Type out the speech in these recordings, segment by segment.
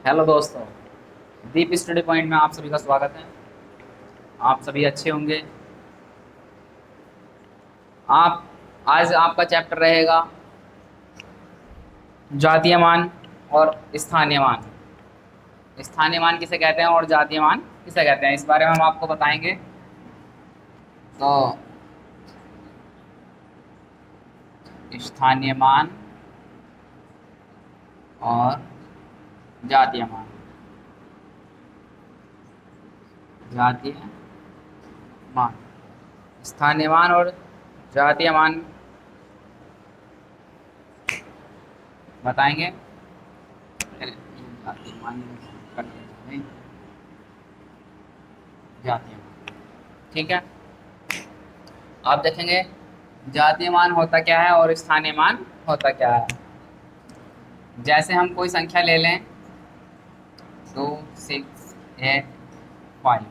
Hello दोस्तों, दीप study point में आप सभी का स्वागत है। आप सभी अच्छे होंगे। आप आज आपका चैप्टर रहेगा जातीय मान और स्थानीय मान। स्थानीय मान किसे कहते हैं और जातीय मान किसे कहते हैं, इस बारे में हम आपको बताएंगे। तो स्थानीय मान और जातीय मान। जातीय मान, स्थानीय मान और जातीय मान बताएंगे। जातीय मान नहीं, जातीय मान, ठीक है। आप देखेंगे जातीय मान होता क्या है और स्थानीय मान होता क्या है। जैसे हम कोई संख्या ले लें 2, 6, 8, 5,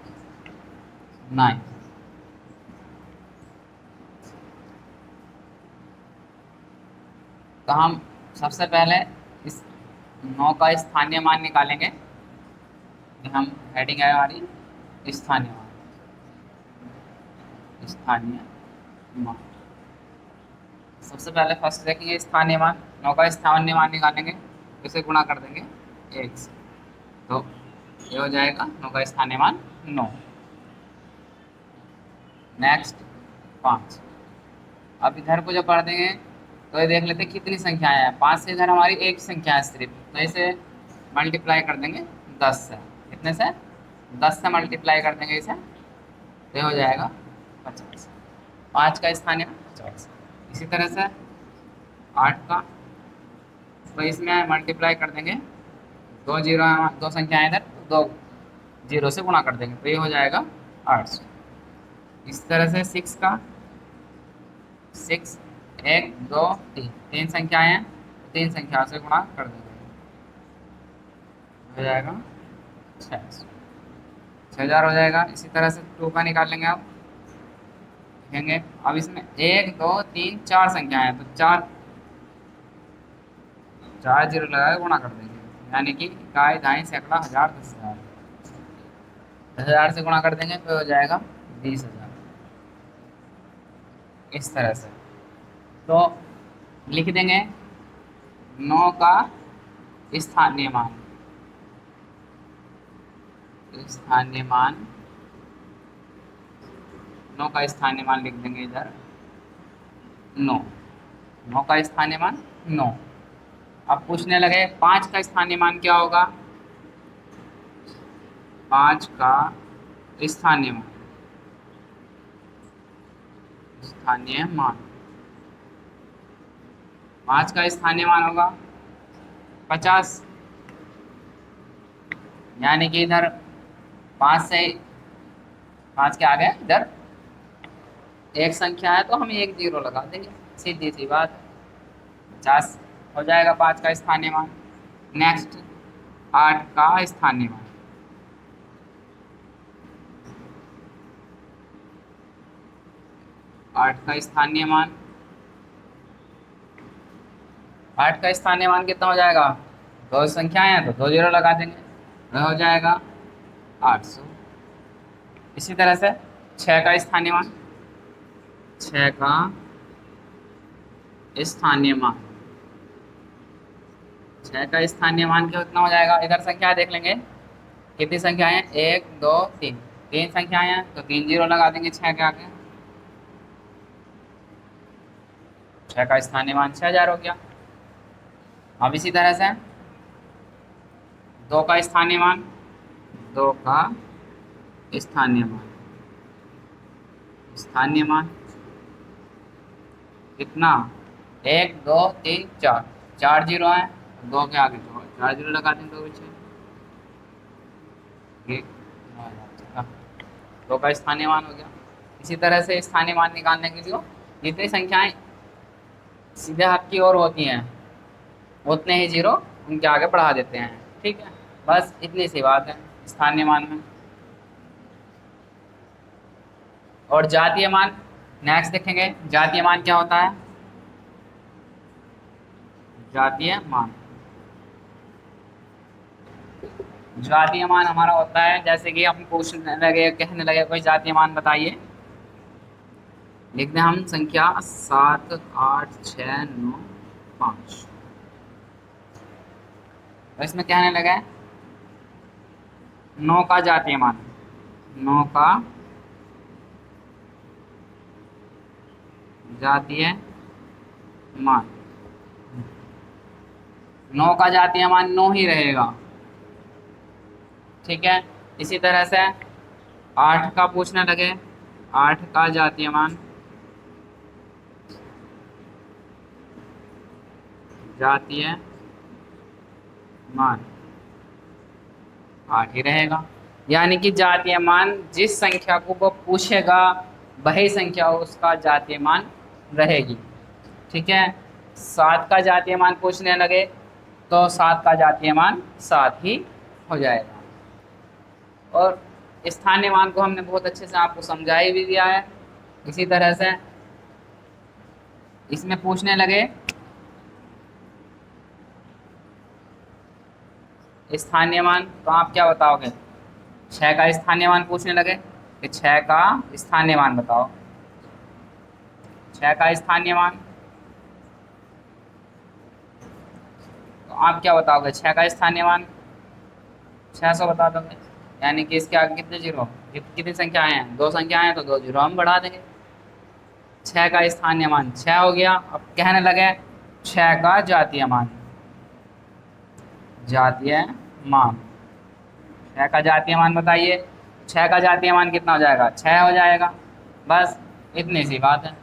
9, तो हम सबसे पहले इस 9 का स्थानीय मान निकालेंगे। हम हेडिंग है हमारी स्थानीय मान। स्थानीय मान सबसे पहले फर्स्ट देखेंगे स्थानीय मान। 9 का स्थानीय मान निकालेंगे, इसे गुणा कर देंगे 1 से, तो ये हो जाएगा 9 का स्थानीय मान 9। नेक्स्ट 5। अब इधर को जब पढ़ देंगे तो ये देख लेते हैं कितनी संख्याएं हैं। 5 से इधर हमारी एक संख्या है सिर्फ, तो इसे मल्टीप्लाई कर देंगे 10 से। कितने से? 10 से मल्टीप्लाई कर देंगे इसे, तो ये हो जाएगा 50। 5 का स्थानीय 50। इसी तरह से 8 का, तो इसमें मल्टीप्लाई कर देंगे, दो जीरो, दो संख्याएं इधर, दो जीरो से गुणा कर देंगे, तो ये हो जाएगा 800। इस तरह से 6 का, 6, 1, 2, 3, तीन संख्याएं हैं, तीन संख्याओं से गुणा कर देंगे, हो जाएगा 600, 6000 हो जाएगा। इसी तरह से 2 का निकाल लेंगे। आप देखेंगे अब इसमें 1, 2, 3, 4 संख्याएं हैं, तो चार जीरो लगा के गुणा कर देंगे, यानी कि इकाई, दाई, सैकड़ा, हजार, 10,000। 10,000 से गुणा कर देंगे तो हो जाएगा 20,000। इस तरह से तो लिख देंगे 9 का स्थानीय मान। स्थानीय मान 9 का स्थानीय मान लिख देंगे इधर 9। 9 का स्थानीय मान 9। अब पूछने लगे 5 का स्थानीय मान क्या होगा। 5 का स्थानीय मान, स्थानीय मान 5 का स्थानीय मान होगा 50। यानी कि इधर 5 से 5 के आगे इधर एक संख्या है, तो हम एक जीरो लगा देंगे, सीधी सी बात। 50 हो जाएगा 5 का स्थानीय मान। नेक्स्ट 8 का स्थानीय मान। 8 का स्थानीय मान, 8 का स्थानीय मान कितना हो जाएगा? दो संख्याएं हैं तो दो जीरो लगा देंगे, वह हो जाएगा 800। इसी तरह से 6 का स्थानीय मान, 6 का स्थानीय मान, 6 का स्थानीय मान कितना हो जाएगा? इधर संख्या देख लेंगे, कितनी संख्याएं हैं? 1, 2, 3, तीन संख्याएं हैं, तो तीन जीरो लगा देंगे 6 के आगे। 6 का स्थानीय मान 6,000 हो गया। अब इसी तरह से 2 का स्थानीय मान, 2 का स्थानीय मान, स्थानीय मान कितना? 1, 2, 3, 4, 4 जीरो है, 2 के आगे तो 4 जीरो लगा दें, 2 पीछे 2 का स्थानीय मान हो गया। इसी तरह से स्थानीय मान निकालने के लिए जितनी संख्याएं सीधे हाथ की ओर होती हैं उतने ही जीरो उनके आगे बढ़ा देते हैं, ठीक है। बस इतनी सी बात है स्थानीय मान में। और जातीय मान नेक्स्ट देखेंगे। जातीय मान क्या होता है? जातीय मान जातीय मान हमारा होता है, जैसे कि हम पूछने लगे, कहने लगे कोई जातीय मान बताइए, लिखते हैं हम संख्या 7 8 6 9 5। तो इसमें कहने लगे 9 का जातीय मान, 9 का जातीय मान, 9 का जातीय मान 9 ही रहेगा। ठीक है, इसी तरह से 8 का पूछने लगे, 8 का जातीय मान, जातीय मान 8 ही रहेगा। यानी कि जातीय मान जिस संख्या को वो पूछेगा वही संख्या उसका जातीय मान रहेगी। ठीक है, 7 का जातीय मान पूछने लगे तो 7 का जातीय मान 7 ही हो जाएगा। और स्थानीय मान को हमने बहुत अच्छे से आपको समझा ही भी दिया है। इसी तरह से इसमें पूछने लगे स्थानीय मान, तो आप क्या बताओगे? 6 का स्थानीय मान पूछने लगे कि 6 का स्थानीय मान बताओ, 6 का स्थानीय मान, तो आप क्या बताओगे? 6 का स्थानीय मान 600 बता दोगे। यानी कि इसके आगे कितने जीरो, कितनी संख्याएं हैं? 2 संख्याएं हैं तो 2 जीरो हम बढ़ा देंगे। 6 का स्थानीय मान 6 हो गया। अब कहने लगे 6 का जातीय मान, जातीय मान, 6 का जातीय मान बताइए। 6 का जातीय मान कितना हो जाएगा? 6 हो जाएगा। बस इतनी सी बात है,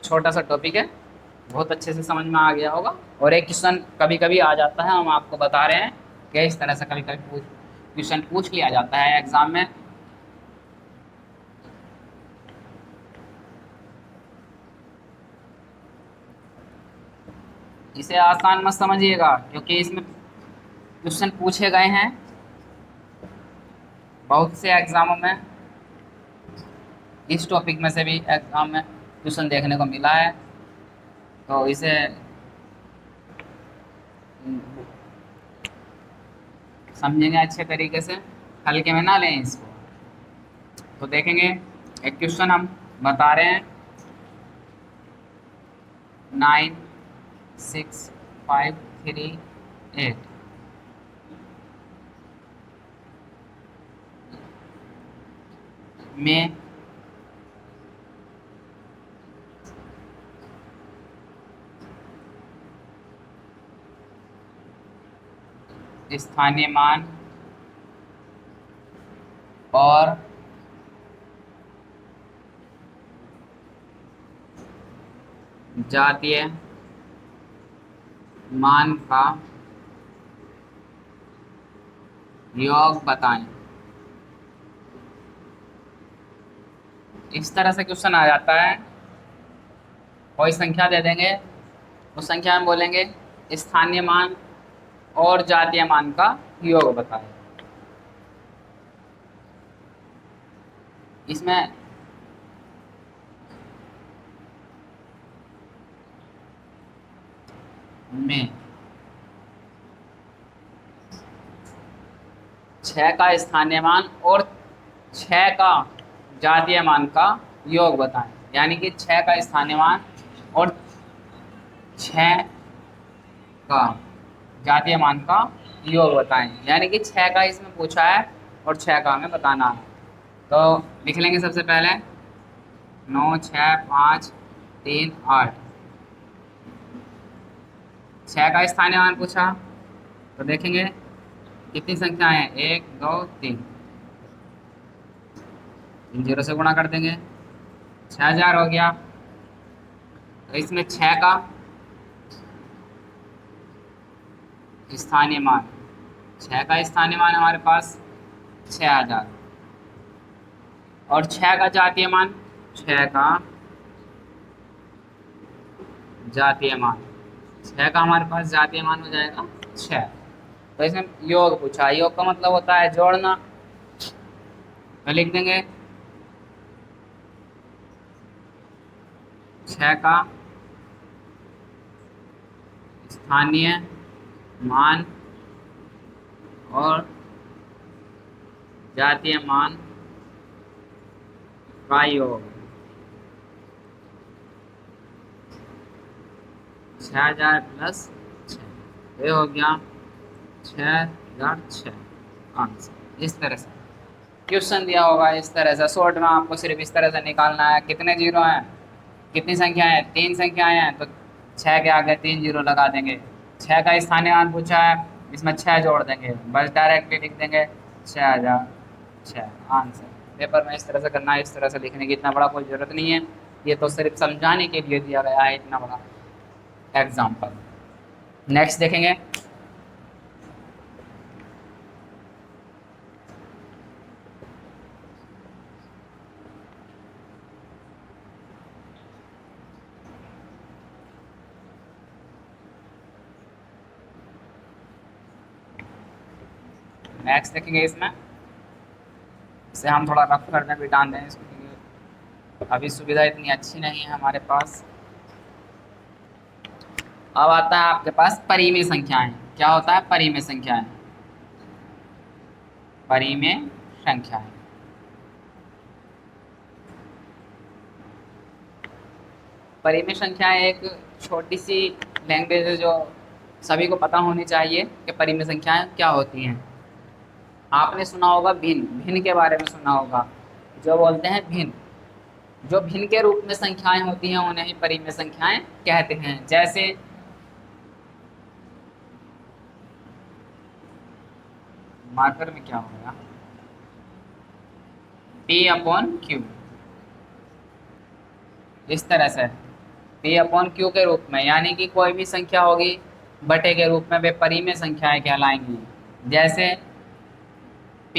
छोटा सा टॉपिक है, बहुत अच्छे से समझ में आ गया होगा। और एक क्वेश्चन कभी कभी आ जाता है, हम आपको बता रहे हैं कि इस तरह से कभी कभी क्वेश्चन पूछ लिया जाता है एग्जाम में। इसे आसान मत समझिएगा, क्योंकि इसमें क्वेश्चन पूछे गए हैं बहुत से एग्जामों में, इस टॉपिक में से भी एग्जाम में क्वेश्चन देखने को मिला है। तो इसे समझेंगे अच्छे तरीके से, हल्के में ना लें इसको। तो देखेंगे एक क्वेश्चन हम बता रहे हैं, 9 6 5 3 8। में स्थानीय मान और जातीय मान का योग बताएं। इस तरह से क्वेश्चन आ जाता है, कोई संख्या दे देंगे, उस संख्या में बोलेंगे स्थानीय मान और जातीय मान का योग बताएं। इसमें में 6 का स्थानीय मान और 6 का जातीय मान का योग बताएं। यानी कि 6 का स्थानीय मान और 6 का जातीय मान का योग बताएं। यानी कि 6 का इसमें पूछा है और 6 का हमें बताना है। तो लिख लेंगे सबसे पहले 9 6 5 3 8। 6 का स्थानीय मान पूछा तो देखेंगे कितनी संख्याएं हैं, 1 2 3, इन जीरो से गुणा कर देंगे, 6000 हो गया। तो इसमें 6 का स्थानीय मान, 6 का स्थानीय मान हमारे पास 6000 और 6 का जातीय मान, 6 का जातीय मान, 6 का हमारे पास जातीय मान हो जाएगा 6। तो इसमें योग पूछा, योग का मतलब होता है जोड़ना। तो लिख देंगे 6 का स्थानीय मान और जातीय मान का योग 6000 प्लस 6, ये हो गया 6006 आंसर। इस तरह से क्वेश्चन दिया होगा, इस तरह से शॉर्ट में आपको सिर्फ इस तरह से निकालना है। कितने जीरो हैं, कितनी संख्या है, 3 संख्याएं हैं, तो 6 के आगे 3 जीरो लगा देंगे। 6 का स्थानीय मान पूछा है, इसमें 6 जोड़ देंगे, बस डायरेक्टली लिख देंगे 6006 आंसर। पेपर में इस तरह से करना है, इस तरह से लिखने की इतना बड़ा कोई ज़रूरत नहीं है, ये तो सिर्फ समझाने के लिए दिया गया है इतना बड़ा एग्जाम्पल। नेक्स्ट देखेंगे। नेक्स्ट देखेंगे इसमें, इसे हम थोड़ा रफ करने भी डाल दें इसको, क्योंकि अभी सुविधा इतनी अच्छी नहीं है हमारे पास। अब आता है आपके पास परिमेय संख्याएं। क्या होता है परिमेय संख्याएं? परिमेय संख्याएं परिमेय संख्याएं एक छोटी सी लैंग्वेज है जो सभी को पता होनी चाहिए कि परिमेय संख्याएं क्या होती हैं। आपने सुना होगा भिन्न, भिन्न के बारे में सुना होगा, जो बोलते हैं भिन्न। जो भिन्न के रूप में संख्याएं होती हैं उन्हें ही परिमेय संख्याएं कहते हैं। जैसे मार्कर में क्या होगा, P/Q, इस तरह से P/Q के रूप में, यानी कि कोई भी संख्या होगी बटे के रूप में वे परिमेय संख्याएं कहलाएंगी। जैसे P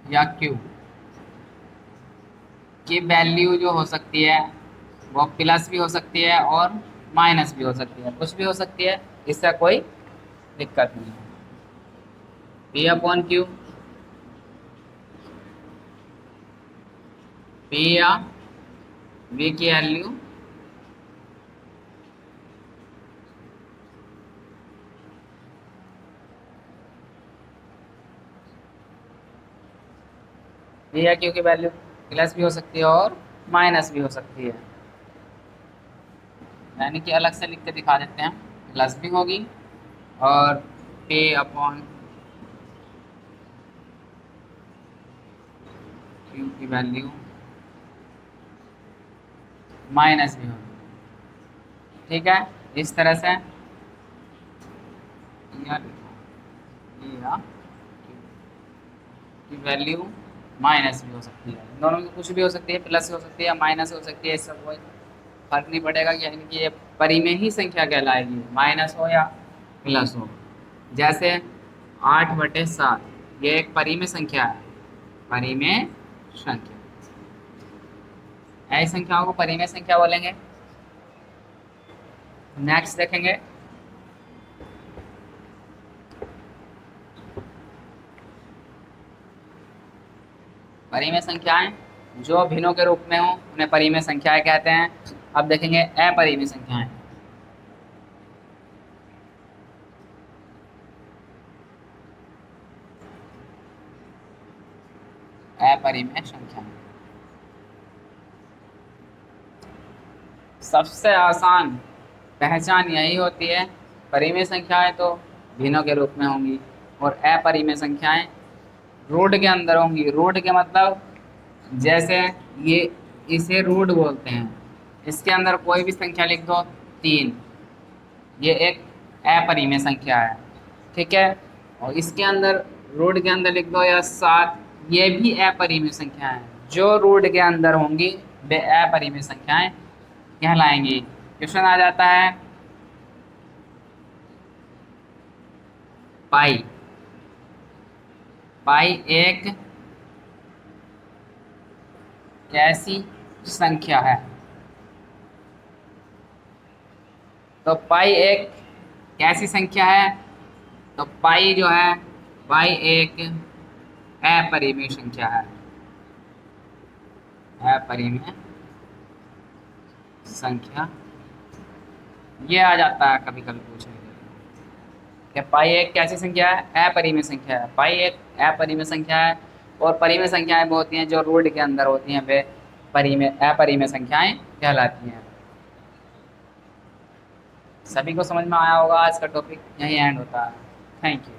या Q की वैल्यू जो हो सकती है वो प्लस भी हो सकती है और माइनस भी हो सकती है, कुछ भी हो सकती है, इससे कोई दिक्कत नहीं है। P/Q, P या V की वैल्यू P या Q की वैल्यू प्लस भी हो सकती है और माइनस भी हो सकती है, यानी कि अलग से लिख के दिखा देते हैं। प्लस भी होगी और P/Q की वैल्यू माइनस भी होगी। ठीक है, इस तरह से की वैल्यू माइनस भी हो सकती है, दोनों में कुछ भी हो सकती है, प्लस हो सकती है, माइनस हो सकती है, इससे कोई फर्क नहीं पड़ेगा, यानी कि ये परिमेय ही संख्या कहलाएगी, माइनस हो या प्लस हो। जैसे 8/7 ये एक परिमेय संख्या है, परिमेय संख्या, ऐसी संख्याओं को परिमेय संख्या बोलेंगे। नेक्स्ट देखेंगे, परिमेय संख्याएं जो भिन्नों के रूप में हो उन्हें परिमेय संख्याएं कहते हैं। अब देखेंगे अपरिमेय संख्याएं। अपरिमेय संख्याएं सबसे आसान पहचान यही होती है, परिमेय संख्याएं तो भिन्नों के रूप में होंगी और अपरिमेय संख्याएं रूट के अंदर होंगी। रूट के मतलब जैसे ये, इसे रूट बोलते हैं, इसके अंदर कोई भी संख्या लिख दो 3, ये एक अपरिमेय संख्या है। ठीक है, और इसके अंदर रूट के अंदर लिख दो या 7, ये भी अपरिमेय संख्या है। जो रूट के अंदर होंगी वे अपरिमेय संख्याएं कहलाएंगी। क्वेश्चन आ जाता है पाई। पाई एक कैसी संख्या है? तो पाई एक कैसी संख्या है? तो पाई जो है, पाई एक अपरिमेय संख्या है, अपरिमेय संख्या ये आ जाता है कभी कभी पूछने के लिए कि पाई एक कैसी संख्या है, अपरिमेय संख्या है। पाई एक अपरिमेय संख्या है, और परिमेय संख्याएं वो होती हैं जो रूट के अंदर होती हैं, वे परिमेय अपरिमेय संख्याएं कहलाती हैं। सभी को समझ में आया होगा, आज का टॉपिक यहीं एंड होता है। Thank you.